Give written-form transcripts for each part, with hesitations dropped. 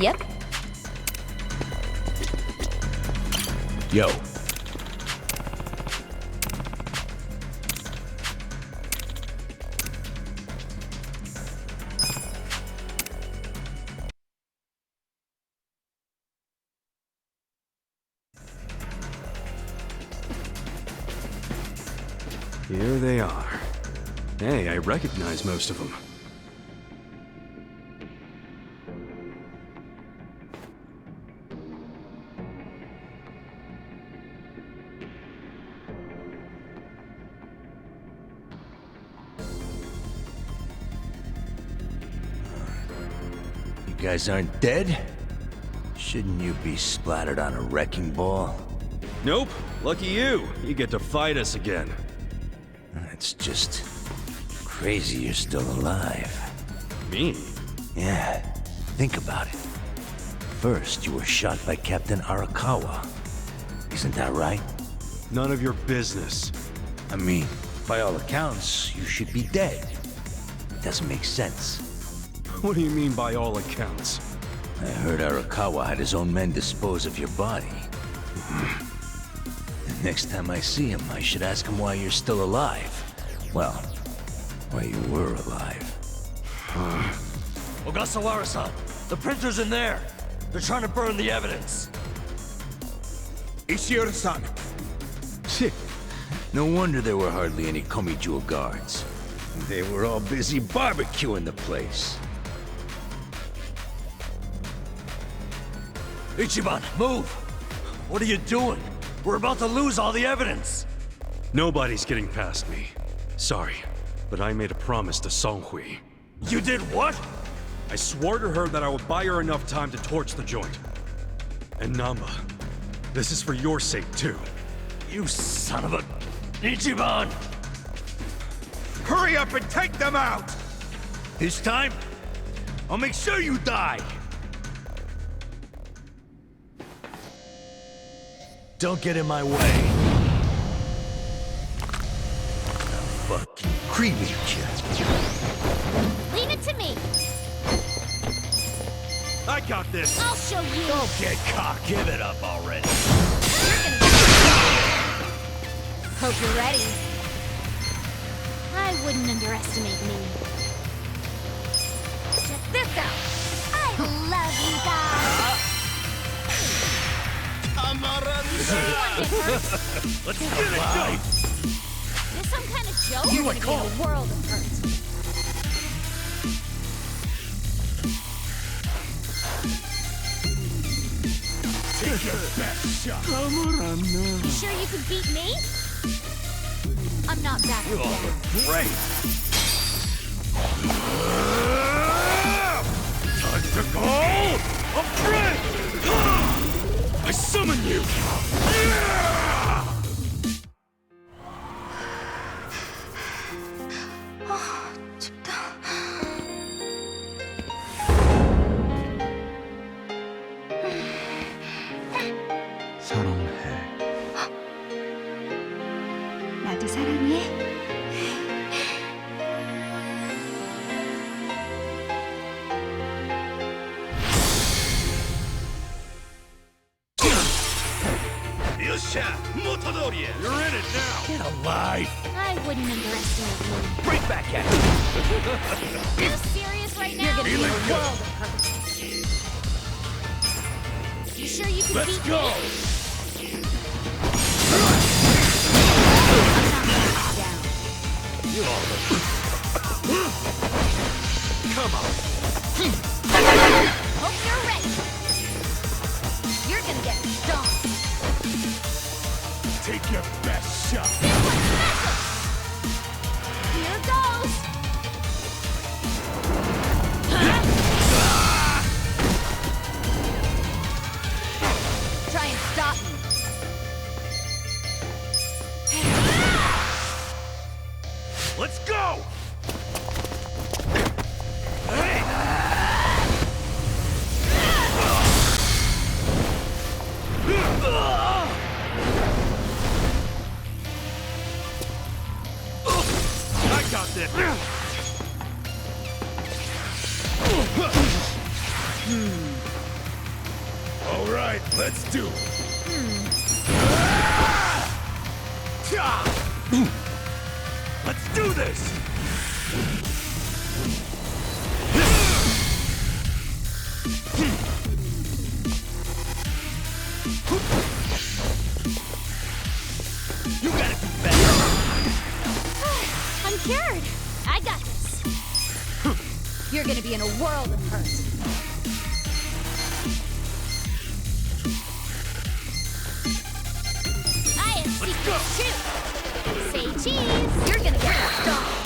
Yep. Yo. Here they are. Hey, I recognize most of them. You guys aren't dead? Shouldn't you be splattered on a wrecking ball? Nope. Lucky you. You get to fight us again. It's just crazy you're still alive. Me? Yeah, think about it. First, you were shot by Captain Arakawa. Isn't that right? None of your business. I mean, by all accounts, you should be dead. It doesn't make sense. What do you mean by all accounts? I heard Arakawa had his own men dispose of your body. The next time I see him, I should ask him why you're still alive. Well, why you were alive. Ogasawara-san, the printer's in there. They're trying to burn the evidence. Ishiura-san. No wonder there were hardly any Komijou guards. They were all busy barbecuing the place. Ichiban, move! What are you doing? We're about to lose all the evidence! Nobody's getting past me. Sorry, but I made a promise to Songhui. You did what? I swore to her that I would buy her enough time to torch the joint. And Namba, this is for your sake too. You son of a... Ichiban! Hurry up and take them out! This time, I'll make sure you die! Don't get in my way. I'll fucking cremate you. Leave it to me. I got this! I'll show you. Don't get cocky. Give it up already. Hope you're ready. I wouldn't underestimate me. Check this out. I love you guys. Let's get it done! Is some kind of joke? You're gonna be in a world of hurt. Take your best shot. You sure you could beat me? I'm not backing You all down. look great. Time to go! Afraid! I summon you! 나도 사랑해. You're in it now! Get alive. I wouldn't underestimate me. Right back at you. You serious right now? You're gonna be in a world of hurt. You sure you could beat go. me? You all look... Come on! Hope you're ready. You're gonna get stomped. Take your best shot. Here goes. Try and stop me. Let's go! I got this! right, let's do it. Let's do this! You gotta do better! I'm cured. I got this. You're gonna be in a world of hurt. I have secrets too. Say cheese. You're gonna get stomped.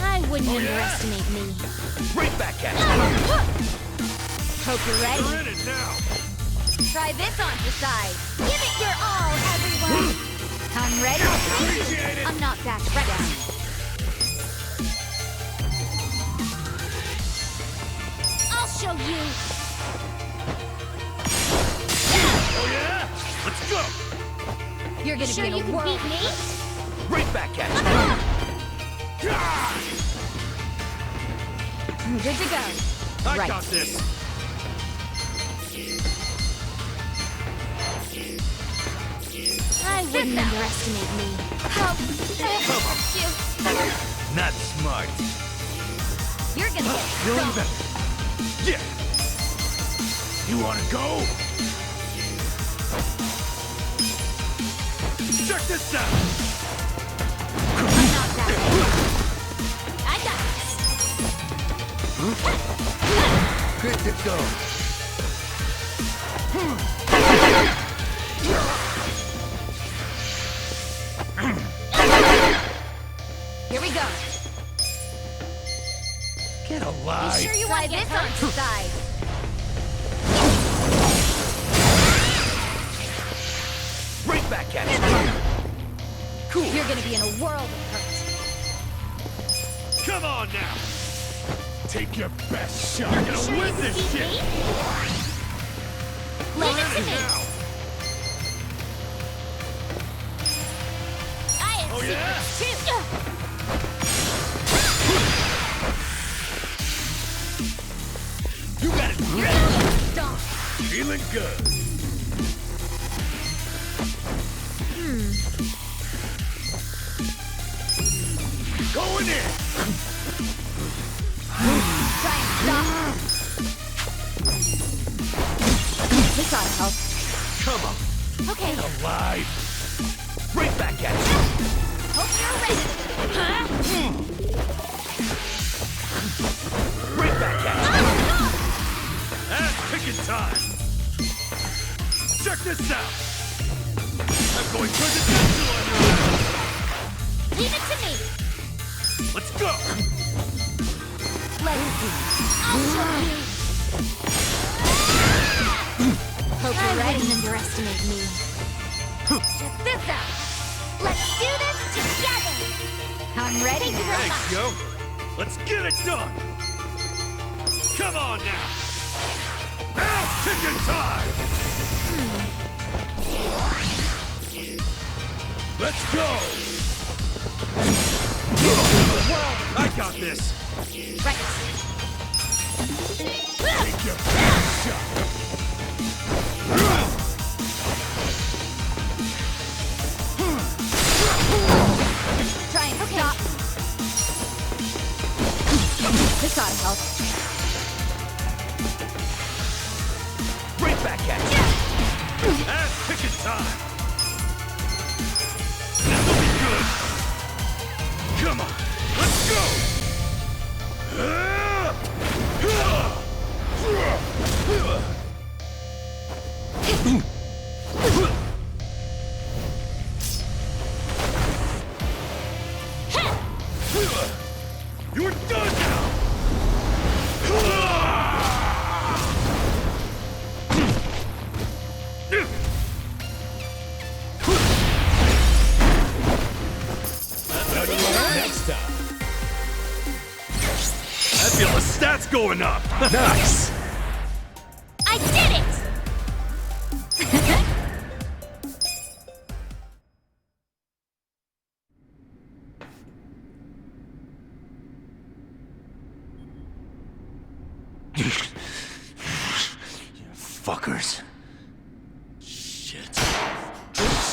I wouldn't underestimate me. Right back at Hope you're ready. You're in it now! Try this on the side. Give it your all, everyone. I'm ready. Appreciate it. I'm not back down. I'll show you. Oh yeah? Let's go! You're gonna be in a world. Beat me? Right back at I'm good to go. I Right. got this! I wouldn't underestimate me. How you? Not smart. You're gonna get Feeling stomped. better. Yeah! You wanna go? Check this out! I'm not that I got this. Good to go. Here we go. Get alive! Sure you want to get on the side? Right back at you! Cool! You're gonna be in a world of hurt. Come on now! Take your best shot. You're gonna Sure win you can this beat shit! me? Leave it to me. Now! I have Oh, yeah? secrets too. You got it! You're gonna get stomped. Feeling good. Going in! Try and stop. This ought to help. Come on! Okay. Alive! Right back at you! Hope you're ready. Huh? Right back at you! Ass kicking time! Check this out! I'm going presidential on your ass! Leave it to me. Let's go! Let's see. I'll show you. Hope you're ready. Wouldn't underestimate me. Check this out. Let's do this together. I'm ready to go. Thanks, yo! Let's get it done! Come on now! Ass kicking time! Let's go! I got this! Right. Take your best shot. Try and stop. This ought to help. Right back at you! Ass kicking time! This'll be good! Come on! Let's go! You're done now! Next time. I feel the stats going up! Nice. I did it!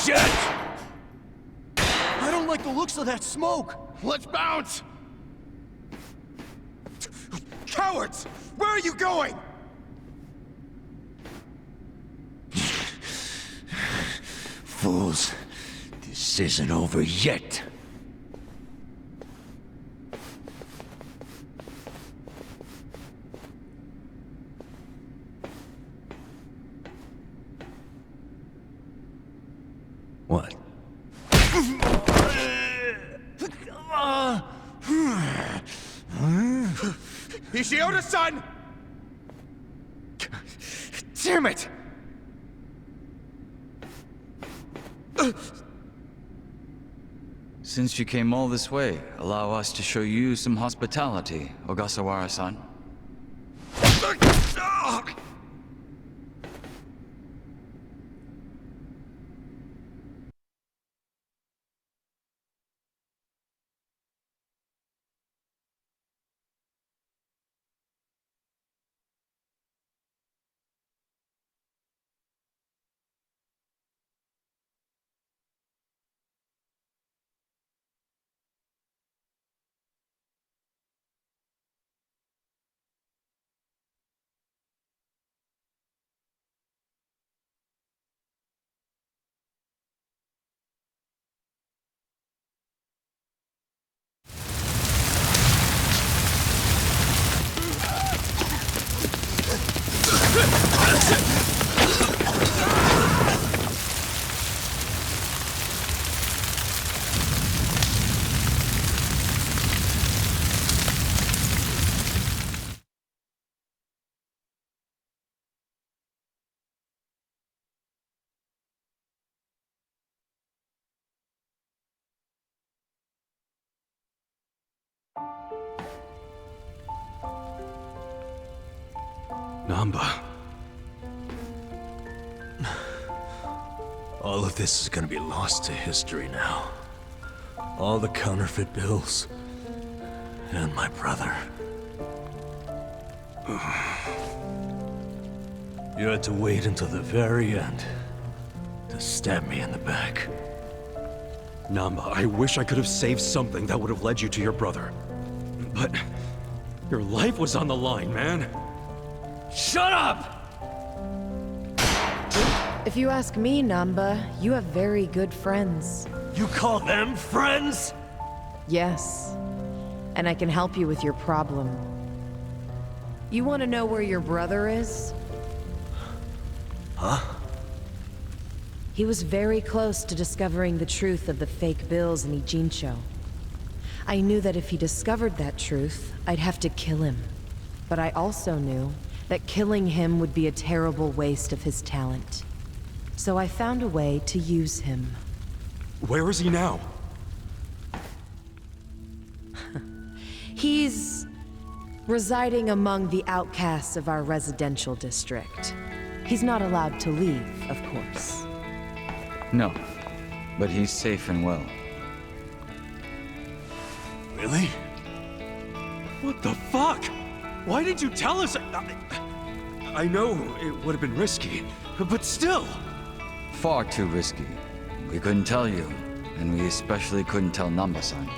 shit! I don't like the looks of that smoke! Let's bounce! Cowards! Where are you going? Fools, this isn't over yet. What? Ishioda-san! Damn it! Since you came all this way, allow us to show you some hospitality, Ogasawara-san. Namba. All of this is gonna be lost to history now. All the counterfeit bills. And my brother. You had to wait until the very end to stab me in the back. Namba, I wish I could have saved something that would have led you to your brother. But your life was on the line, man. Shut up! If you ask me, Namba, you have very good friends. You call them friends? Yes. And I can help you with your problem. You want to know where your brother is? Huh? He was very close to discovering the truth of the fake bills in Ijincho. I knew that if he discovered that truth, I'd have to kill him. But I also knew that killing him would be a terrible waste of his talent. So I found a way to use him. Where is he now? He's residing among the outcasts of our residential district. He's not allowed to leave, of course. No, but he's safe and well. Really? What the fuck? Why didn't you tell us? I know it would have been risky, but still. Far too risky. We couldn't tell you, and we especially couldn't tell Namba-san.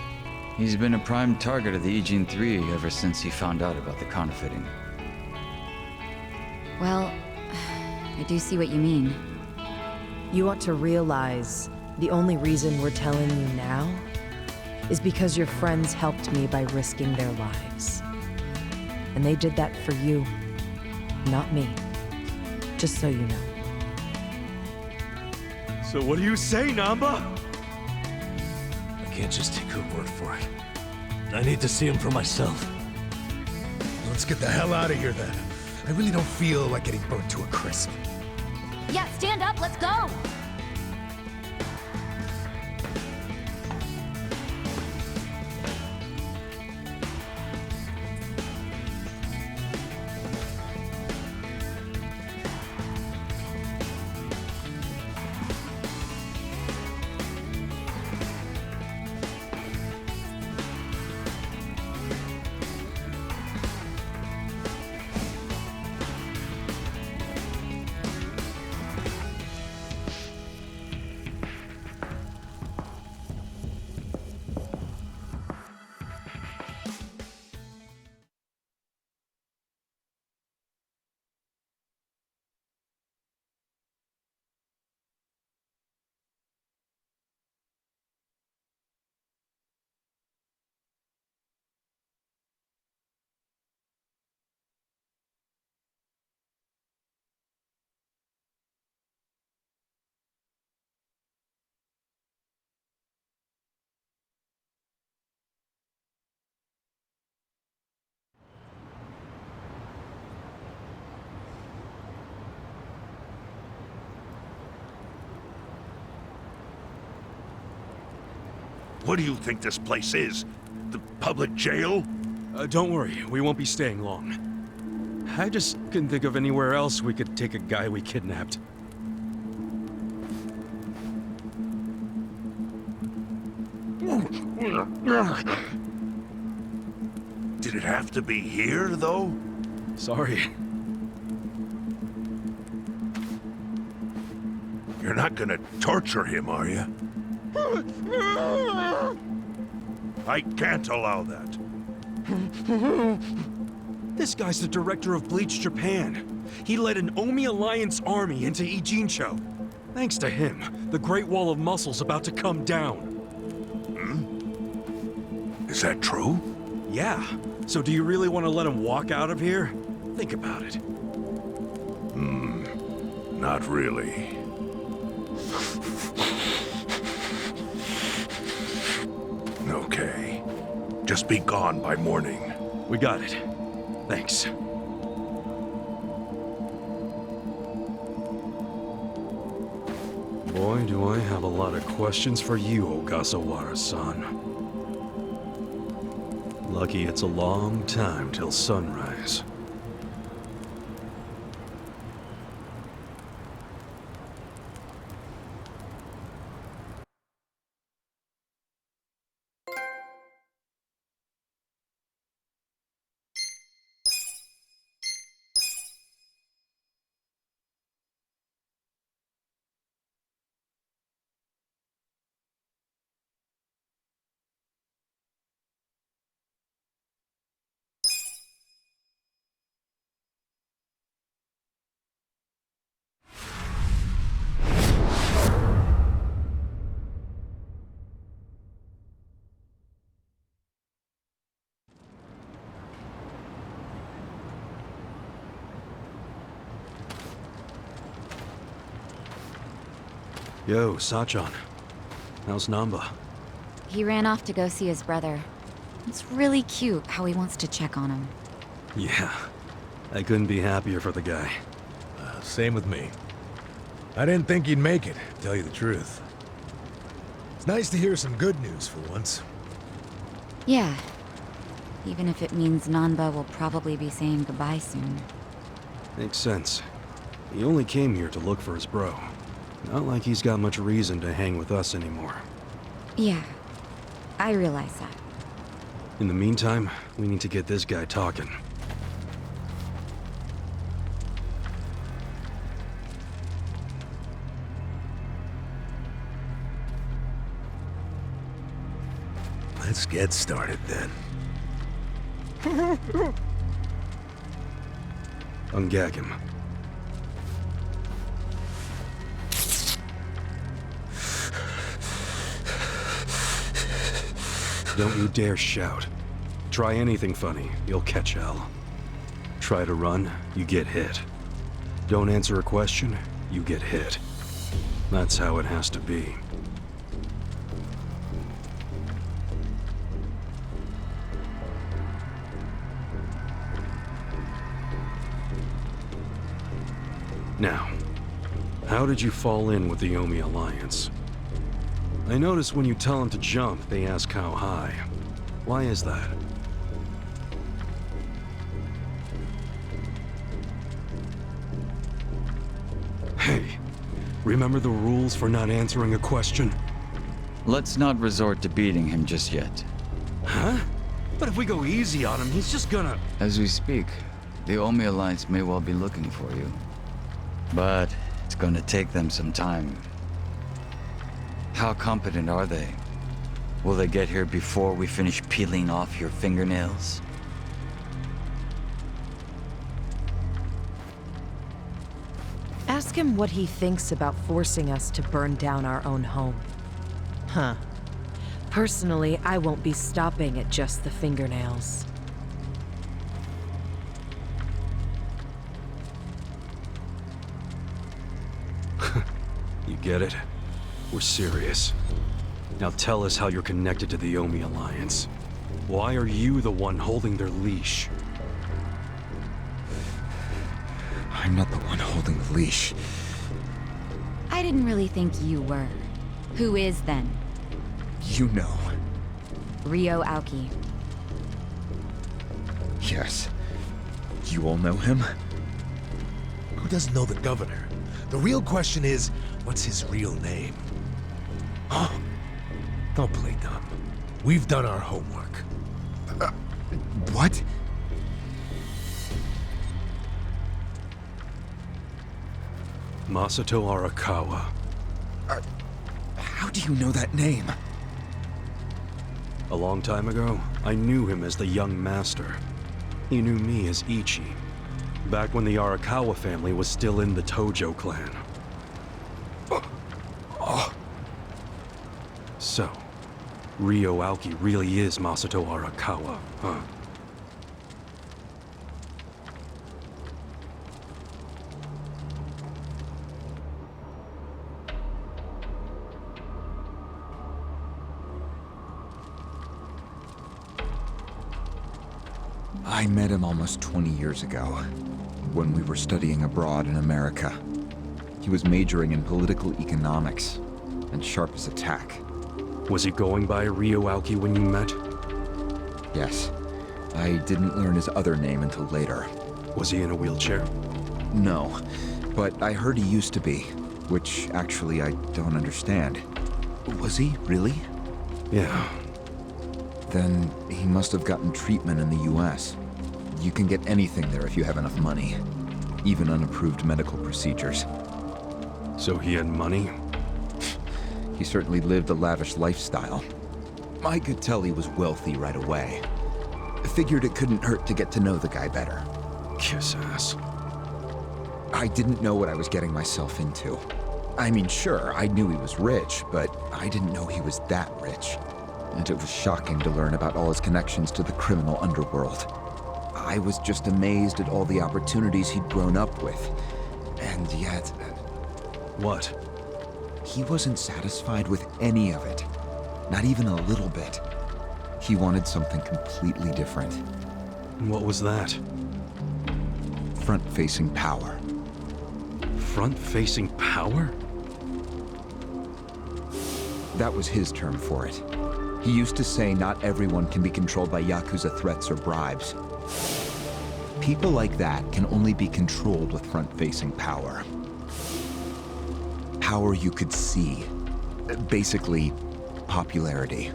He's been a prime target of the Ijin 3 ever since he found out about the counterfeiting. Well, I do see what you mean. You ought to realize the only reason we're telling you now is because your friends helped me by risking their lives. And they did that for you, not me. Just so you know. So what do you say, Namba? I can't just take her word for it. I need to see him for myself. Let's get the hell out of here then. I really don't feel like getting burnt to a crisp. Yeah, stand up, let's go! What do you think this place is? The public jail? Don't worry, we won't be staying long. I just couldn't think of anywhere else we could take a guy we kidnapped. Did it have to be here, though? Sorry. You're not gonna torture him, are you? I can't allow that. This guy's the director of Bleach Japan. He led an Omi Alliance army into Ijincho. Thanks to him, the Great Wall of Muscle's about to come down. Is that true? Yeah. So do you really want to let him walk out of here? Think about it. Not really. Okay. Just be gone by morning. We got it. Thanks. Boy, do I have a lot of questions for you, Ogasawara-san. Lucky it's a long time till sunrise. Yo, Sachan. How's Namba? He ran off to go see his brother. It's really cute how he wants to check on him. Yeah. I couldn't be happier for the guy. Same with me. I didn't think he'd make it, to tell you the truth. It's nice to hear some good news for once. Yeah. Even if it means Nanba will probably be saying goodbye soon. Makes sense. He only came here to look for his bro. Not like he's got much reason to hang with us anymore. Yeah. I realize that. In the meantime, we need to get this guy talking. Let's get started then. Ungag him. Don't you dare shout. Try anything funny, you'll catch hell. Try to run, you get hit. Don't answer a question, you get hit. That's how it has to be. Now, how did you fall in with the Omi Alliance? I notice when you tell them to jump, they ask how high. Why is that? Hey, remember the rules for not answering a question? Let's not resort to beating him just yet. Huh? But if we go easy on him, he's just gonna... As we speak, the Omi Alliance may well be looking for you. But it's gonna take them some time. How competent are they? Will they get here before we finish peeling off your fingernails? Ask him what he thinks about forcing us to burn down our own home. Huh. Personally, I won't be stopping at just the fingernails. You get it? We're serious. Now tell us how you're connected to the Omi Alliance. Why are you the one holding their leash? I'm not the one holding the leash. I didn't really think you were. Who is then? You know. Ryo Aoki. Yes. You all know him? Who doesn't know the governor? The real question is, what's his real name? Oh, don't play dumb. We've done our homework. What? Masato Arakawa. How do you know that name? A long time ago, I knew him as the young master. He knew me as Ichi, back when the Arakawa family was still in the Tojo clan. So, Ryo Aoki really is Masato Arakawa, huh? I met him almost 20 years ago, when we were studying abroad in America. He was majoring in political economics, and sharp as a tack. Was he going by Ryo Aoki when you met? Yes. I didn't learn his other name until later. Was he in a wheelchair? No, but I heard he used to be, which actually I don't understand. Was he, really? Yeah. Then he must have gotten treatment in the US. You can get anything there if you have enough money. Even unapproved medical procedures. So he had money? He certainly lived a lavish lifestyle. I could tell he was wealthy right away. Figured it couldn't hurt to get to know the guy better. Kiss ass. I didn't know what I was getting myself into. I mean, sure, I knew he was rich, but I didn't know he was that rich. And it was shocking to learn about all his connections to the criminal underworld. I was just amazed at all the opportunities he'd grown up with. And yet... What? He wasn't satisfied with any of it. Not even a little bit. He wanted something completely different. What was that? Front-facing power. Front-facing power? That was his term for it. He used to say not everyone can be controlled by Yakuza threats or bribes. People like that can only be controlled with front-facing power. Power you could see. Basically, popularity.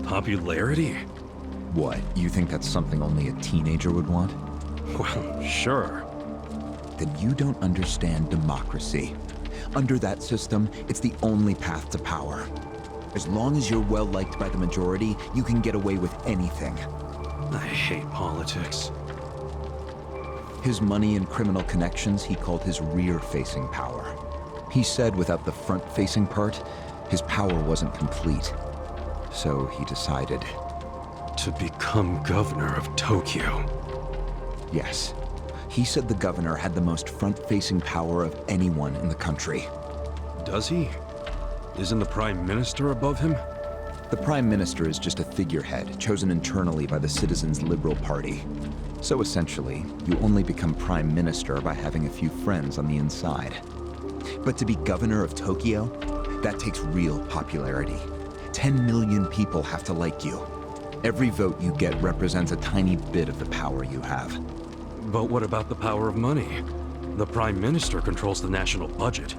Popularity? What, you think that's something only a teenager would want? Well, sure. Then you don't understand democracy. Under that system, it's the only path to power. As long as you're well-liked by the majority, you can get away with anything. I hate politics. His money and criminal connections he called his rear-facing power. He said without the front-facing part, his power wasn't complete. So he decided... to become governor of Tokyo. Yes. He said the governor had the most front-facing power of anyone in the country. Does he? Isn't the Prime Minister above him? The Prime Minister is just a figurehead, chosen internally by the Citizens' Liberal Party. So essentially, you only become Prime Minister by having a few friends on the inside. But to be governor of Tokyo, that takes real popularity. 10 million people have to like you. Every vote you get represents a tiny bit of the power you have. But what about the power of money? The Prime Minister controls the national budget.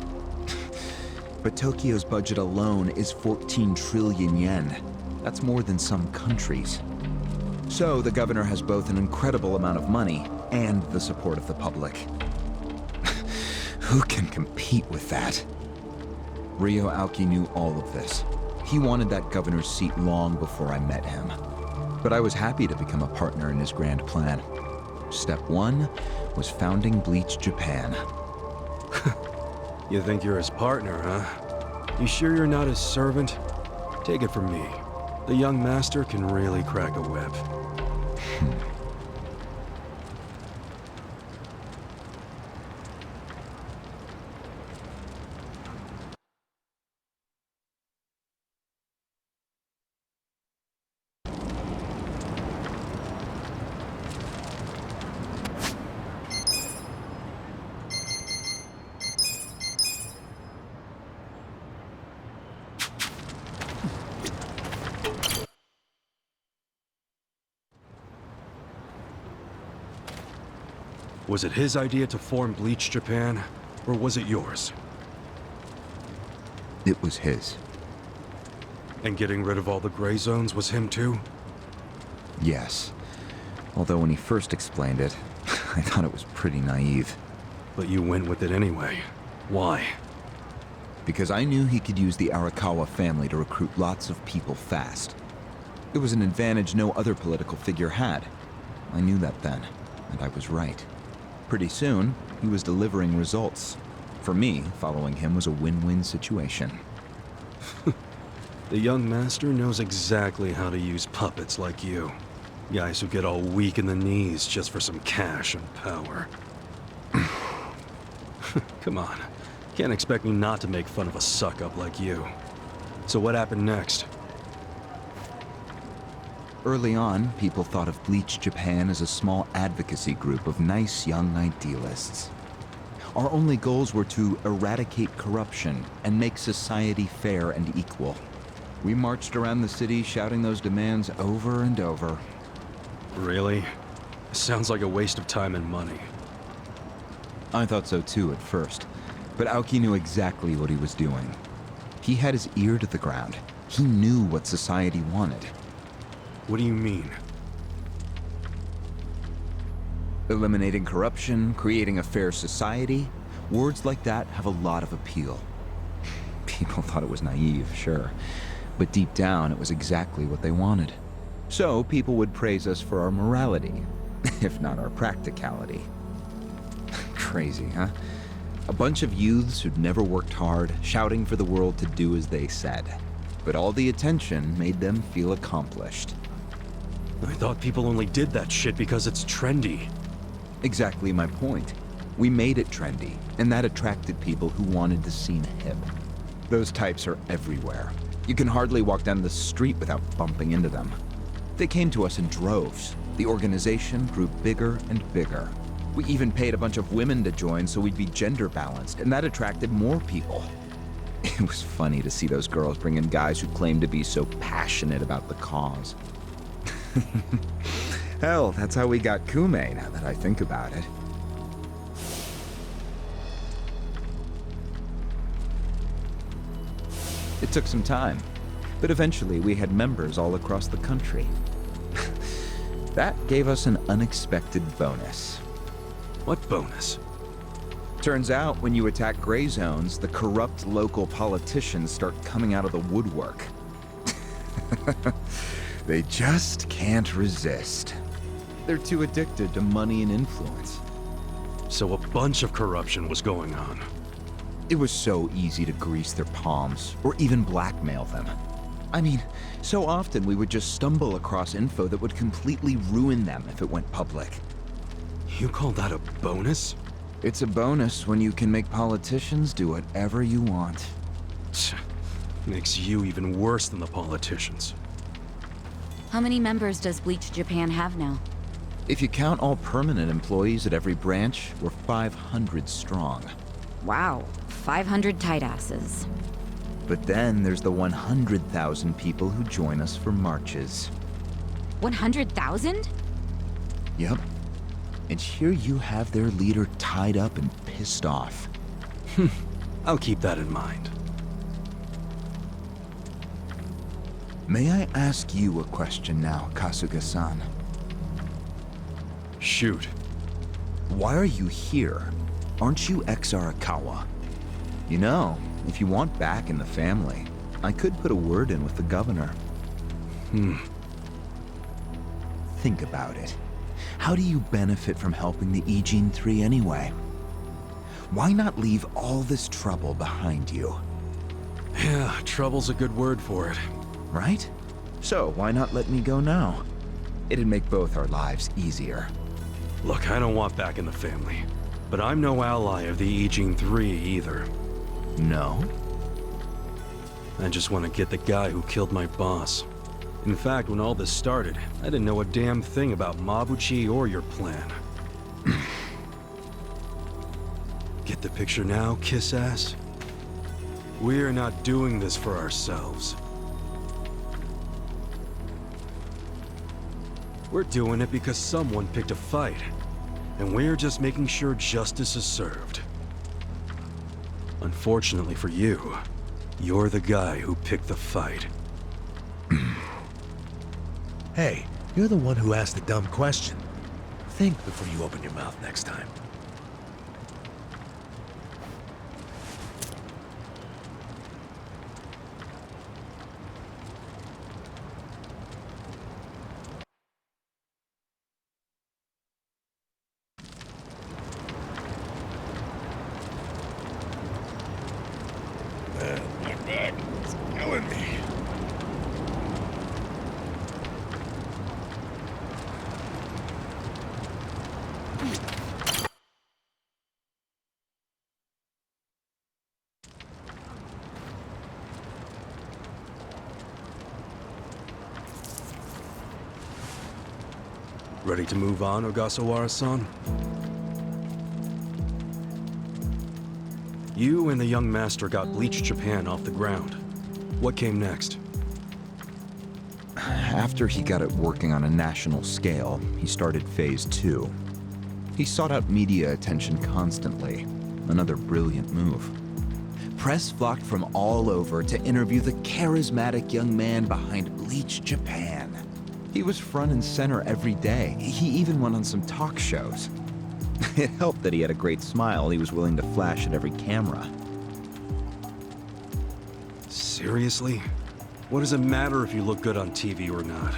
But Tokyo's budget alone is 14 trillion yen. That's more than some countries. So the governor has both an incredible amount of money and the support of the public. Who can compete with that? Ryo Aoki knew all of this. He wanted that governor's seat long before I met him. But I was happy to become a partner in his grand plan. Step 1 was founding Bleach Japan. You think you're his partner, huh? You sure you're not his servant? Take it from me. The young master can really crack a whip. Was it his idea to form Bleach Japan, or was it yours? It was his. And getting rid of all the gray zones was him too? Yes. Although when he first explained it, I thought it was pretty naive. But you went with it anyway. Why? Because I knew he could use the Arakawa family to recruit lots of people fast. It was an advantage no other political figure had. I knew that then, and I was right. Pretty soon, he was delivering results. For me, following him was a win-win situation. The young master knows exactly how to use puppets like you. Guys who get all weak in the knees just for some cash and power. Come on. Can't expect me not to make fun of a suck-up like you. So what happened next? Early on, people thought of Bleach Japan as a small advocacy group of nice young idealists. Our only goals were to eradicate corruption and make society fair and equal. We marched around the city shouting those demands over and over. Really? Sounds like a waste of time and money. I thought so too at first, but Aoki knew exactly what he was doing. He had his ear to the ground. He knew what society wanted. What do you mean? Eliminating corruption, creating a fair society, words like that have a lot of appeal. People thought it was naive, sure, but deep down it was exactly what they wanted. So people would praise us for our morality, if not our practicality. Crazy, huh? A bunch of youths who'd never worked hard, shouting for the world to do as they said. But all the attention made them feel accomplished. I thought people only did that shit because it's trendy. Exactly my point. We made it trendy, and that attracted people who wanted to seem hip. Those types are everywhere. You can hardly walk down the street without bumping into them. They came to us in droves. The organization grew bigger and bigger. We even paid a bunch of women to join so we'd be gender balanced, and that attracted more people. It was funny to see those girls bring in guys who claimed to be so passionate about the cause. Hell, that's how we got Kume, now that I think about it. It took some time, but eventually we had members all across the country. That gave us an unexpected bonus. What bonus? Turns out, when you attack gray zones, the corrupt local politicians start coming out of the woodwork. They just can't resist. They're too addicted to money and influence. So a bunch of corruption was going on. It was so easy to grease their palms, or even blackmail them. I mean, so often we would just stumble across info that would completely ruin them if it went public. You call that a bonus? It's a bonus when you can make politicians do whatever you want. Makes you even worse than the politicians. How many members does Bleach Japan have now? If you count all permanent employees at every branch, we're 500 strong. Wow, 500 tight asses. But then there's the 100,000 people who join us for marches. 100,000? Yep. And here you have their leader tied up and pissed off. I'll keep that in mind. May I ask you a question now, Kasuga-san? Shoot. Why are you here? Aren't you ex-Arakawa? You know, if you want back in the family, I could put a word in with the governor. Think about it. How do you benefit from helping the Ijin 3 anyway? Why not leave all this trouble behind you? Yeah, trouble's a good word for it. Right? So why not let me go now? It'd make both our lives easier. Look, I don't want back in the family. But I'm no ally of the Ijin 3 either. No? I just want to get the guy who killed my boss. In fact, when all this started, I didn't know a damn thing about Mabuchi or your plan. Get the picture now, kiss ass? We're not doing this for ourselves. We're doing it because someone picked a fight. and we're just making sure justice is served. Unfortunately for you, you're the guy who picked the fight. Hey, you're the one who asked the dumb question. Think before you open your mouth next time. My butt is killing me. Ready to move on, Ogasawara-san? You and the young master got Bleach Japan off the ground. What came next? After he got it working on a national scale, he started Phase 2. He sought out media attention constantly. Another brilliant move. Press flocked from all over to interview the charismatic young man behind Bleach Japan. He was front and center every day. He even went on some talk shows. It helped that he had a great smile he was willing to flash at every camera. Seriously? What does it matter if you look good on TV or not?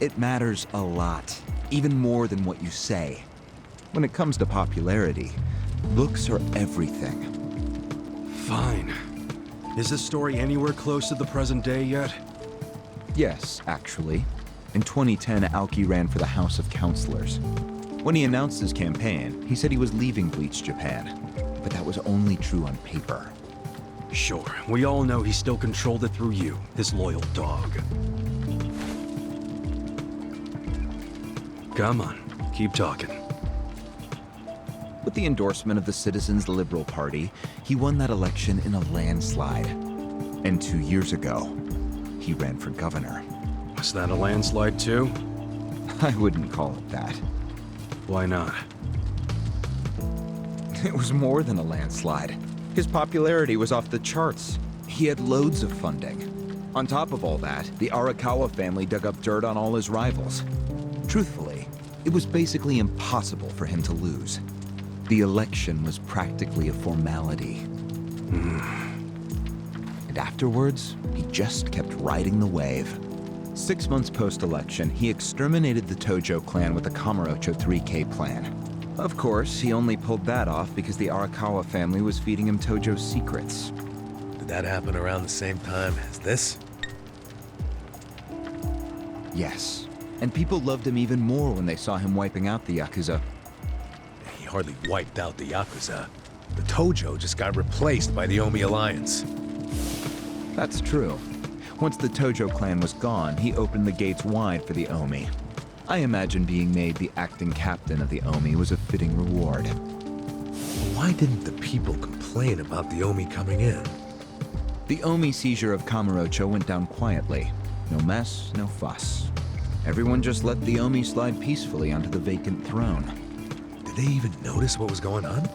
It matters a lot, even more than what you say. When it comes to popularity, looks are everything. Fine. Is this story anywhere close to the present day yet? Yes, actually. In 2010, Aoki ran for the House of Councilors. When he announced his campaign, he said he was leaving Bleach Japan. But that was only true on paper. Sure, we all know he still controlled it through you, his loyal dog. Come on, keep talking. With the endorsement of the Citizens Liberal Party, he won that election in a landslide. And 2 years ago, he ran for governor. Was that a landslide too? I wouldn't call it that. Why not? It was more than a landslide. His popularity was off the charts. He had loads of funding. On top of all that, the Arakawa family dug up dirt on all his rivals. Truthfully, it was basically impossible for him to lose. The election was practically a formality. And afterwards, he just kept riding the wave. 6 months post-election, he exterminated the Tojo clan with the Kamurocho 3K plan. Of course, he only pulled that off because the Arakawa family was feeding him Tojo's secrets. Did that happen around the same time as this? Yes. And people loved him even more when they saw him wiping out the Yakuza. He hardly wiped out the Yakuza. The Tojo just got replaced by the Omi Alliance. That's true. Once the Tojo clan was gone, he opened the gates wide for the Omi. I imagine being made the acting captain of the Omi was a fitting reward. Why didn't the people complain about the Omi coming in? The Omi seizure of Kamurocho went down quietly. No mess, no fuss. Everyone just let the Omi slide peacefully onto the vacant throne. Did they even notice what was going on?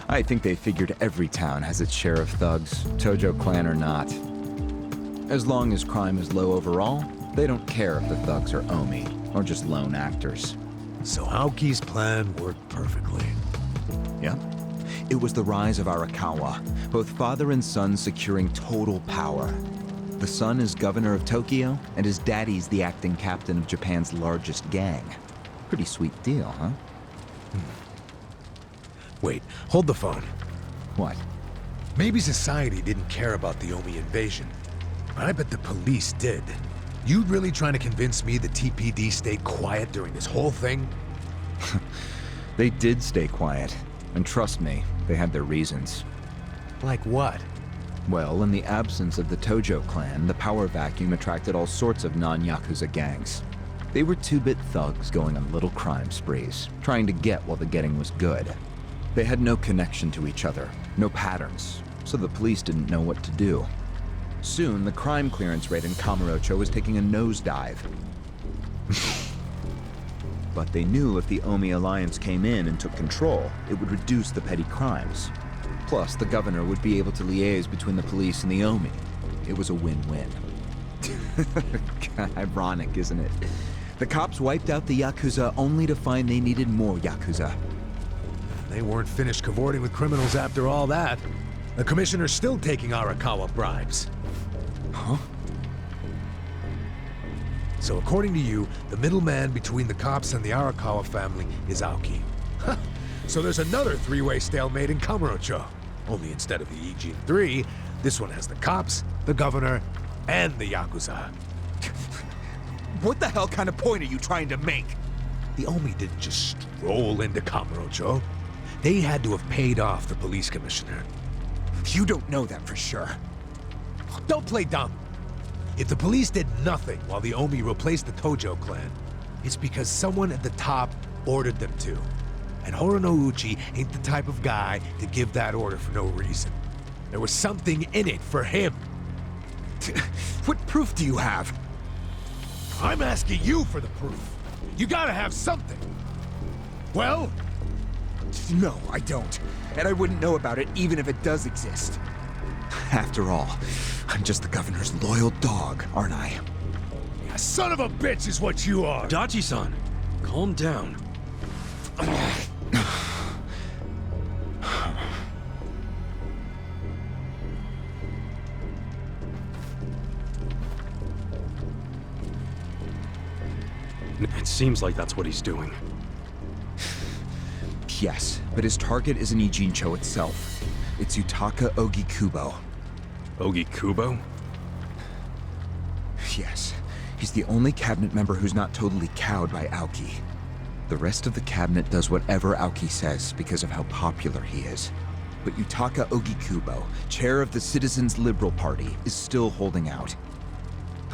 I think they figured every town has its share of thugs, Tojo clan or not. As long as crime is low overall, they don't care if the thugs are Omi, or just lone actors. So Aoki's plan worked perfectly. Yep. It was the rise of Arakawa, both father and son securing total power. The son is governor of Tokyo, and his daddy's the acting captain of Japan's largest gang. Pretty sweet deal, huh? Wait, hold the phone. What? Maybe society didn't care about the Omi invasion, but I bet the police did. You really trying to convince me the TPD stayed quiet during this whole thing? They did stay quiet, and trust me, they had their reasons. Like what? Well, in the absence of the Tojo clan, the power vacuum attracted all sorts of non-Yakuza gangs. They were two-bit thugs going on little crime sprees, trying to get while the getting was good. They had no connection to each other, no patterns, so the police didn't know what to do. Soon, the crime clearance rate in Kamurocho was taking a nosedive. But they knew if the Omi Alliance came in and took control, it would reduce the petty crimes. Plus, the governor would be able to liaise between the police and the Omi. It was a win-win. Ironic, isn't it? The cops wiped out the Yakuza only to find they needed more Yakuza. They weren't finished cavorting with criminals after all that. The commissioner's still taking Arakawa bribes. Huh? So according to you, the middleman between the cops and the Arakawa family is Aoki. So there's another three-way stalemate in Kamurocho. Only instead of the Ijin 3, this one has the cops, the governor, and the Yakuza. What the hell kind of point are you trying to make? The Omi didn't just stroll into Kamurocho. They had to have paid off the police commissioner. You don't know that for sure. Don't play dumb. If the police did nothing while the Omi replaced the Tojo clan, it's because someone at the top ordered them to. And Horonouchi ain't the type of guy to give that order for no reason. There was something in it for him. What proof do you have? I'm asking you for the proof. You gotta have something. Well? No, I don't. And I wouldn't know about it even if it does exist. After all, I'm just the governor's loyal dog, aren't I? A son of a bitch is what you are! Dachi-san, calm down. It seems like that's what he's doing. Yes, but his target isn't Ijincho itself. It's Yutaka Ogikubo. Ogikubo? Yes, he's the only cabinet member who's not totally cowed by Aoki. The rest of the cabinet does whatever Aoki says because of how popular he is. But Yutaka Ogikubo, chair of the Citizens Liberal Party, is still holding out.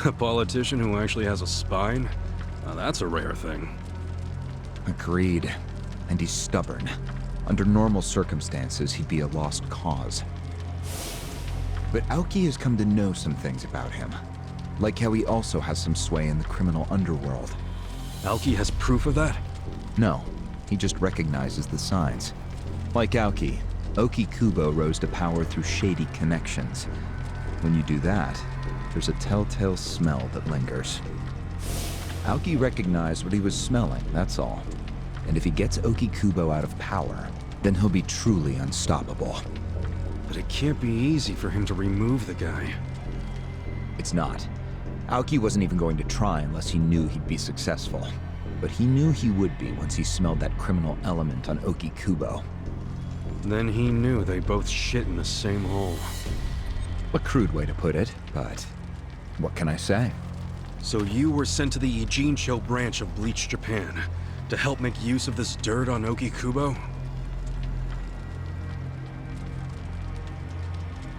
A politician who actually has a spine? Now that's a rare thing. Agreed. And he's stubborn. Under normal circumstances, he'd be a lost cause. But Aoki has come to know some things about him. Like how he also has some sway in the criminal underworld. Aoki has proof of that? No, he just recognizes the signs. Like Aoki, Ogikubo rose to power through shady connections. When you do that, there's a telltale smell that lingers. Aoki recognized what he was smelling, that's all. And if he gets Ogikubo out of power, then he'll be truly unstoppable. But it can't be easy for him to remove the guy. It's not. Aoki wasn't even going to try unless he knew he'd be successful. But he knew he would be once he smelled that criminal element on Ogikubo. Then he knew they both shit in the same hole. A crude way to put it, but what can I say? So you were sent to the Ijincho branch of Bleach Japan to help make use of this dirt on Ogikubo?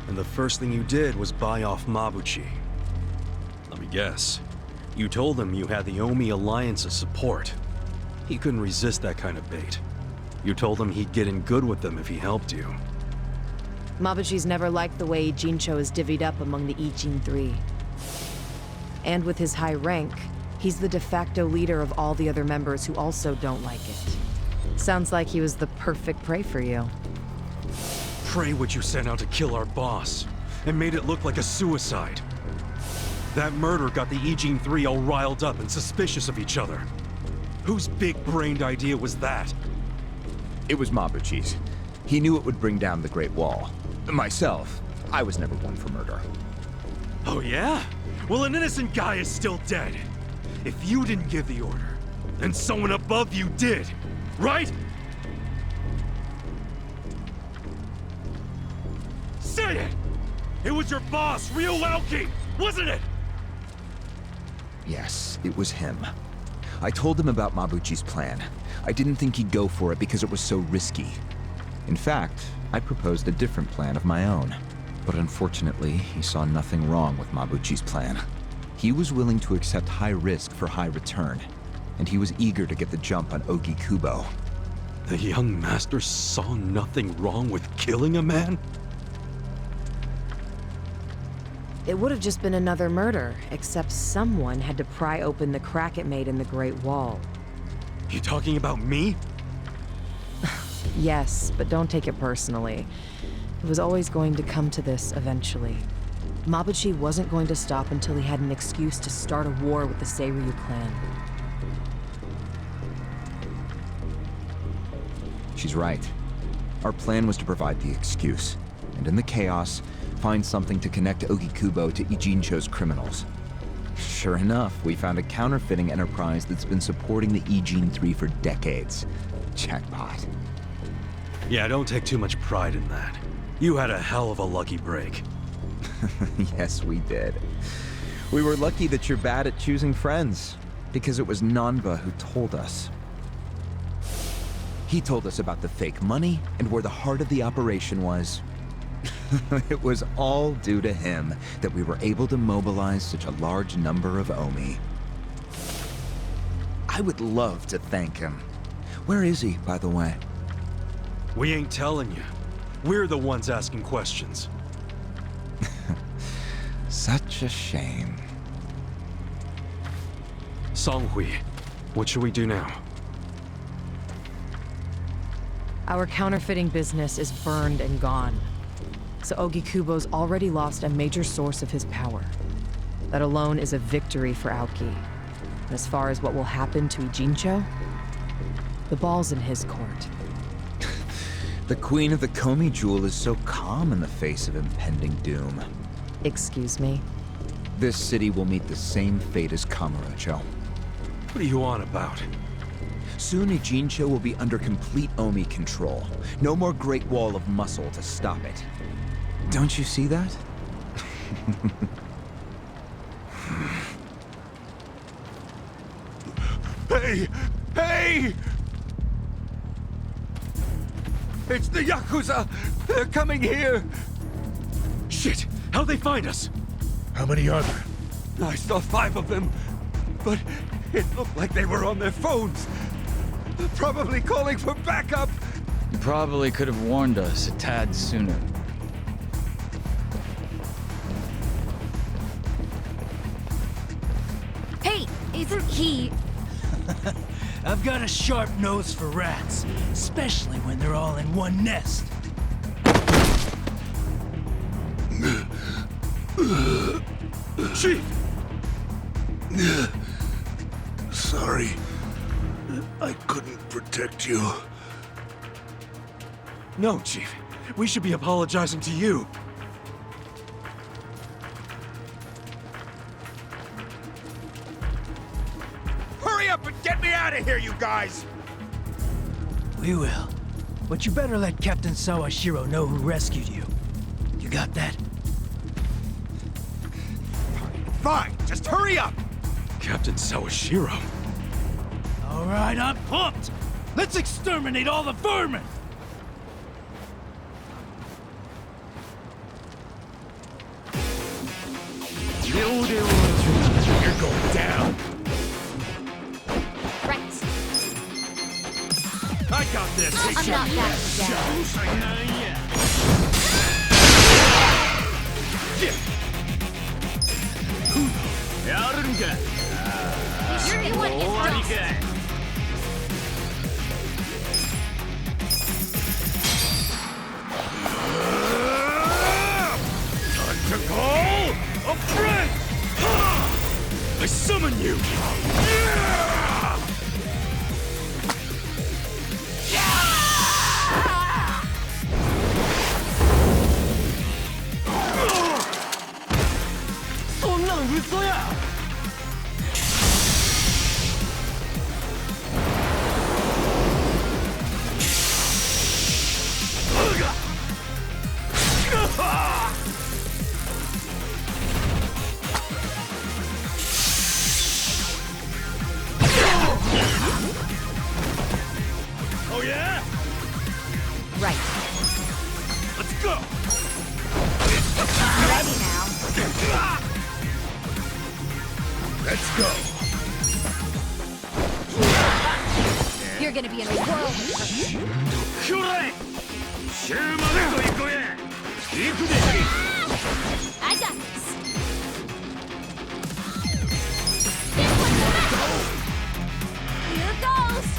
And the first thing you did was buy off Mabuchi. Let me guess. You told him you had the Omi Alliance's support. He couldn't resist that kind of bait. You told him he'd get in good with them if he helped you. Mabuchi's never liked the way Ijincho is divvied up among the Ijin 3. And with his high rank, he's the de facto leader of all the other members who also don't like it. Sounds like he was the perfect prey for you. Prey what you sent out to kill our boss, and made it look like a suicide. That murder got the Ijin 3 all riled up and suspicious of each other. Whose big-brained idea was that? It was Mabuchi's. He knew it would bring down the Great Wall. Myself, I was never one for murder. Oh yeah? Well, an innocent guy is still dead. If you didn't give the order, then someone above you did, right? Say it! It was your boss, Ryo Aoki, wasn't it? Yes, it was him. I told him about Mabuchi's plan. I didn't think he'd go for it because it was so risky. In fact, I proposed a different plan of my own. But unfortunately, he saw nothing wrong with Mabuchi's plan. He was willing to accept high risk for high return, and he was eager to get the jump on Ogikubo. The young master saw nothing wrong with killing a man? It would have just been another murder, except someone had to pry open the crack it made in the Great Wall. You talking about me? Yes, but don't take it personally. It was always going to come to this eventually. Mabuchi wasn't going to stop until he had an excuse to start a war with the Seiryu clan. She's right. Our plan was to provide the excuse, and in the chaos, find something to connect Ogikubo to Ijincho's criminals. Sure enough, we found a counterfeiting enterprise that's been supporting the Ijin 3 for decades. Jackpot. Yeah, don't take too much pride in that. You had a hell of a lucky break. Yes, we did. We were lucky that you're bad at choosing friends, because it was Nanba who told us. He told us about the fake money and where the heart of the operation was. It was all due to him that we were able to mobilize such a large number of Omi. I would love to thank him. Where is he, by the way? We ain't telling you. We're the ones asking questions. Such a shame. Songhui, what should we do now? Our counterfeiting business is burned and gone. So Ogikubo's already lost a major source of his power. That alone is a victory for Aoki. As far as what will happen to Ijincho, the ball's in his court. The Queen of the Komi Jewel is so calm in the face of impending doom. Excuse me? This city will meet the same fate as Kamurocho. What are you on about? Soon Ijincho will be under complete Omi control. No more Great Wall of Muscle to stop it. Don't you see that? Hey! Hey! It's the Yakuza! They're coming here! Shit! How'd they find us? How many are there? I saw 5 of them, but it looked like they were on their phones. They're probably calling for backup! You probably could have warned us a tad sooner. Hey, isn't he... I've got a sharp nose for rats, especially when they're all in one nest. Chief! Sorry. I couldn't protect you. No, Chief. We should be apologizing to you. Hurry up and get me out of here, you guys! We will. But you better let Captain Sawashiro know who rescued you. You got that? Fine, just hurry up! Captain Sawashiro. All right, I'm pumped. Let's exterminate all the vermin. You're going down! Right. I got this! I'm not that down. You're the one who's lost. Time to call a friend! I summon you! Oh yeah? Right. Let's go! Ready now. Let's go. You're gonna be in a whirl of hurt. I got this. This one's mine. Here goes.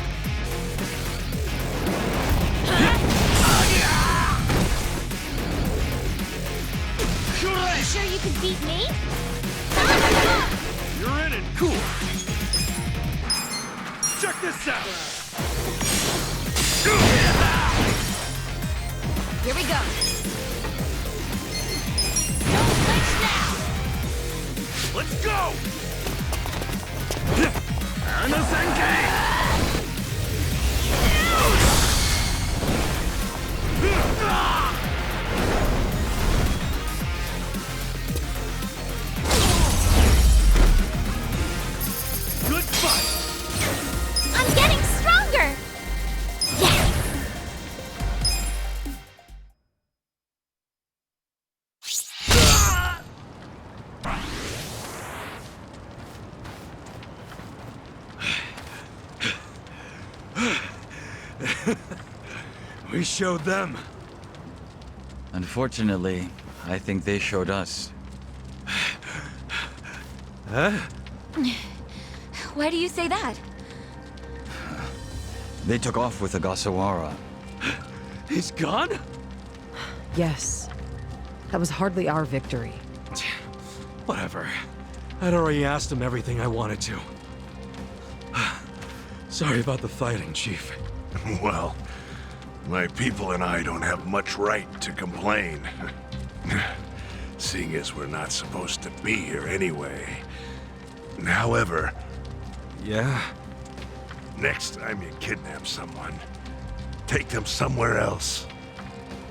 Cool. Check this out! Here we go. Don't flinch now. Let's go! Anasenkai! Good fight! I'm getting stronger. Yes. We showed them. Unfortunately, I think they showed us. Huh? Why do you say that? They took off with the Gasawara. He's gone? Yes. That was hardly our victory. Whatever. I'd already asked him everything I wanted to. Sorry about the fighting, Chief. Well, my people and I don't have much right to complain. Seeing as we're not supposed to be here anyway. However, Yeah? next time you kidnap someone, take them somewhere else.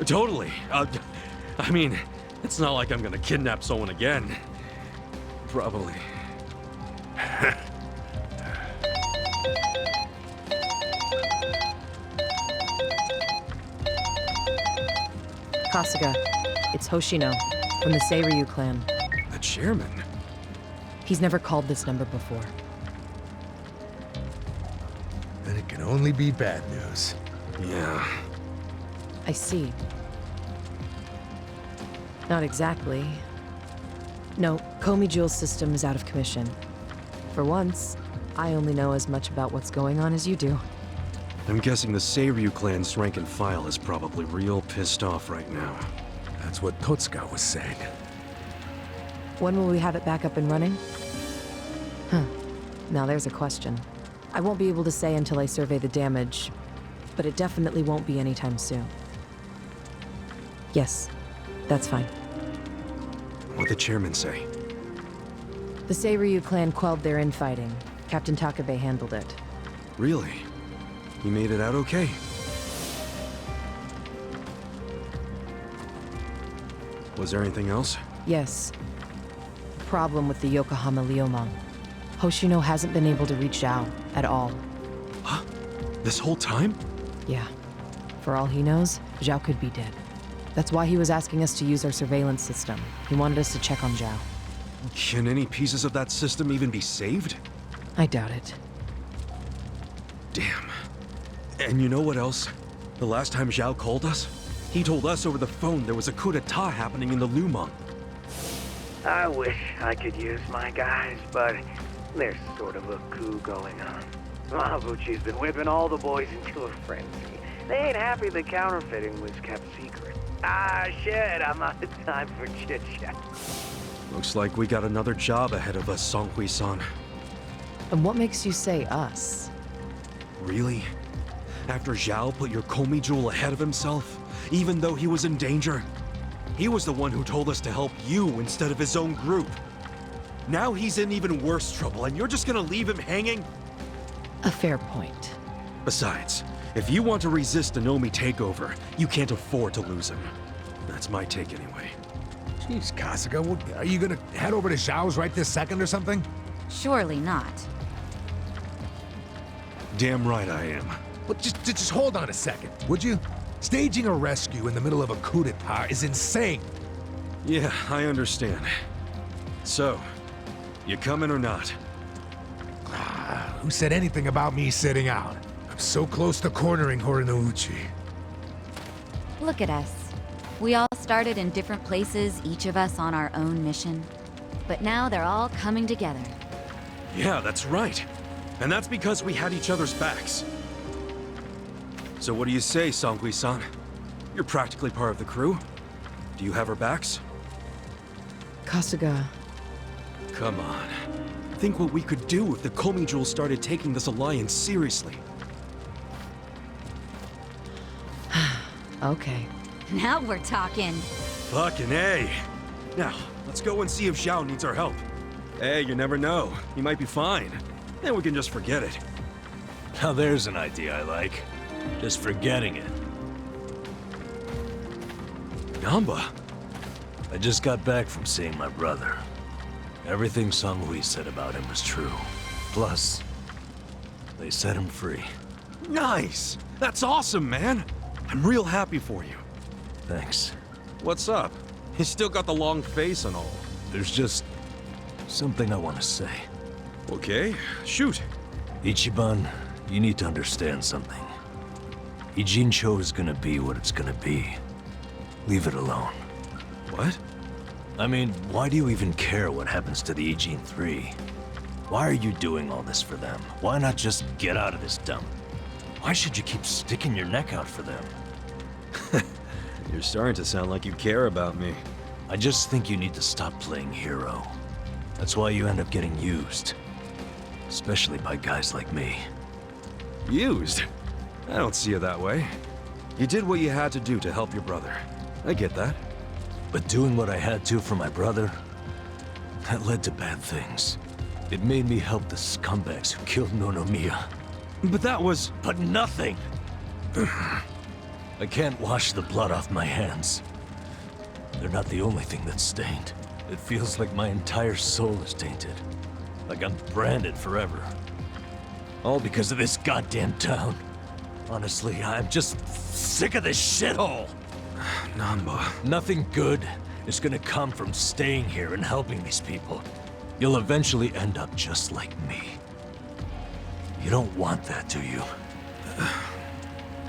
Totally. I mean, it's not like I'm gonna kidnap someone again. Probably. Kasuga, it's Hoshino, from the Seiryu clan. The chairman? He's never called this number before. Then it can only be bad news. Yeah. I see. Not exactly. No, Komi Jewel's system is out of commission. For once, I only know as much about what's going on as you do. I'm guessing the Seiryu clan's rank and file is probably real pissed off right now. That's what Totsuka was saying. When will we have it back up and running? Huh. Now there's a question. I won't be able to say until I survey the damage, but it definitely won't be anytime soon. Yes, that's fine. What'd the chairman say? The Seiryu clan quelled their infighting. Captain Takabe handled it. Really? He made it out okay? Was there anything else? Yes. Problem with the Yokohama Liomang. Hoshino hasn't been able to reach Zhao at all. Huh? This whole time? Yeah. For all he knows, Zhao could be dead. That's why he was asking us to use our surveillance system. He wanted us to check on Zhao. Can any pieces of that system even be saved? I doubt it. Damn. And you know what else? The last time Zhao called us, he told us over the phone there was a coup d'etat happening in the Lumang. I wish I could use my guys, but there's sort of a coup going on. Mabuchi's been whipping all the boys into a frenzy. They ain't happy the counterfeiting was kept secret. Ah, shit, I'm out of time for chit-chat. Looks like we got another job ahead of us, Songhui-san. And what makes you say us? Really? After Zhao put your Komi Jewel ahead of himself, even though he was in danger? He was the one who told us to help you instead of his own group. Now he's in even worse trouble, and you're just gonna leave him hanging? A fair point. Besides, if you want to resist an Omi takeover, you can't afford to lose him. That's my take anyway. Jeez, Kasuga, are you gonna head over to Zhao's right this second or something? Surely not. Damn right I am. Well, just hold on a second, would you? Staging a rescue in the middle of a coup d'etat is insane. Yeah, I understand. So, you coming or not? Who said anything about me sitting out? I'm so close to cornering Horinouchi. Look at us. We all started in different places, each of us on our own mission. But now they're all coming together. Yeah, that's right. And that's because we had each other's backs. So what do you say, Songhui-san? You're practically part of the crew. Do you have our backs? Kasuga, Come on. think what we could do if the Komi Jewel started taking this alliance seriously. Okay. Now we're talking. Fucking A. Now, let's go and see if Zhao needs our help. Hey, you never know. He might be fine. Then we can just forget it. Now there's an idea I like. Just forgetting it. Namba. I just got back from seeing my brother. Everything Song-Hui said about him was true. Plus, they set him free. Nice! That's awesome, man! I'm real happy for you. Thanks. What's up? You still got the long face and all. There's just something I want to say. Okay, shoot. Ichiban, you need to understand something. Ijincho is gonna be what it's gonna be. Leave it alone. What? I mean, why do you even care what happens to the Ijin 3? Why are you doing all this for them? Why not just get out of this dump? Why should you keep sticking your neck out for them? You're starting to sound like you care about me. I just think you need to stop playing hero. That's why you end up getting used. Especially by guys like me. Used? I don't see it that way. You did what you had to do to help your brother. I get that. But doing what I had to for my brother, that led to bad things. It made me help the scumbags who killed Nonomiya. But that was... But nothing! I can't wash the blood off my hands. They're not the only thing that's stained. It feels like my entire soul is tainted. Like I'm branded forever. All because of this goddamn town. Honestly, I'm just sick of this shithole! Namba... Nothing good is gonna come from staying here and helping these people. You'll eventually end up just like me. You don't want that, do you?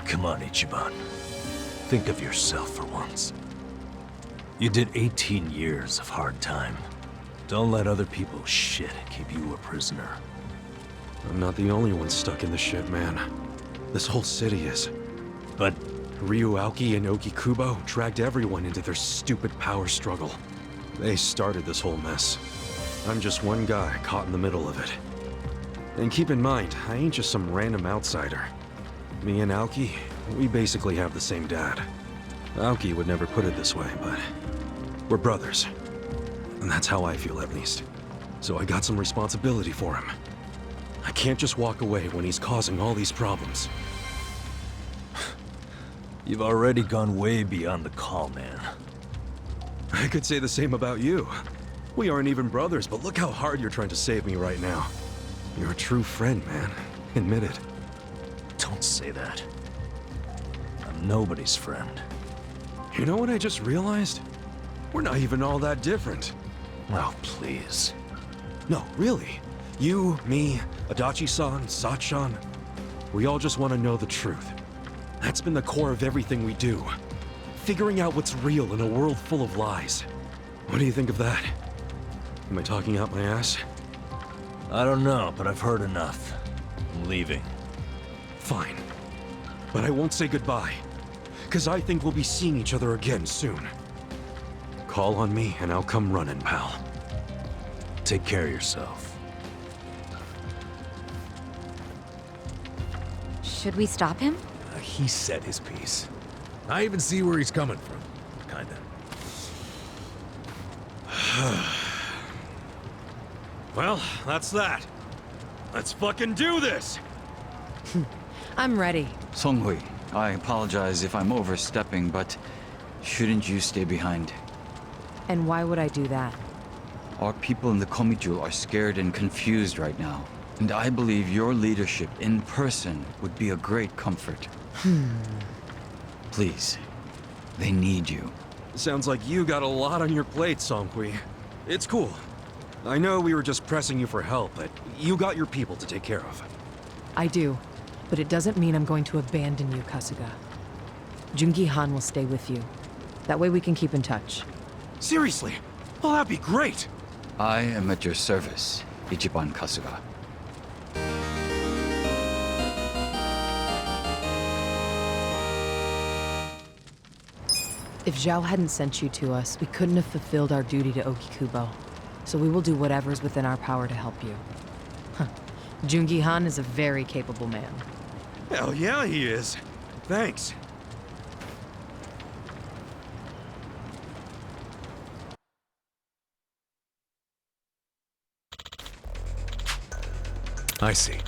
Come on, Ichiban. Think of yourself for once. You did 18 years of hard time. Don't let other people's shit keep you a prisoner. I'm not the only one stuck in the shit, man. This whole city is. But Ryuauki and Okikubo dragged everyone into their stupid power struggle. They started this whole mess. I'm just one guy caught in the middle of it. And keep in mind, I ain't just some random outsider. Me and Aoki, we basically have the same dad. Aoki would never put it this way, but we're brothers. And that's how I feel, at least. So I got some responsibility for him. I can't just walk away when he's causing all these problems. you've already gone way beyond the call, man. I could say the same about you. We aren't even brothers, but look how hard you're trying to save me right now. You're a true friend, man. Admit it. Don't say that. I'm nobody's friend. You know what I just realized? We're not even all that different. Oh, please. No, really. You, me, Adachi-san, Sachan. We all just want to know the truth. That's been the core of everything we do. Figuring out what's real in a world full of lies. What do you think of that? Am I talking out my ass? I don't know, but I've heard enough. I'm leaving. Fine. But I won't say goodbye. Because I think we'll be seeing each other again soon. Call on me and I'll come running, pal. Take care of yourself. Should we stop him? He said his piece. I even see where he's coming from. Kinda. Well, that's that. Let's fucking do this! I'm ready. Song-Hui, I apologize if I'm overstepping, but shouldn't you stay behind? And why would I do that? Our people in the Komijul are scared and confused right now. And I believe your leadership in person would be a great comfort. Please, they need you. Sounds like you got a lot on your plate, Song-Hui. It's cool. I know we were just pressing you for help, but you got your people to take care of. I do, but it doesn't mean I'm going to abandon you, Kasuga. Jungi-han will stay with you. That way we can keep in touch. Seriously? Well, that'd be great! I am at your service, Ichiban Kasuga. If Zhao hadn't sent you to us, we couldn't have fulfilled our duty to Okikubo. so we will do whatever's within our power to help you. Jungi Han is a very capable man. Hell yeah, he is. Thanks. I see.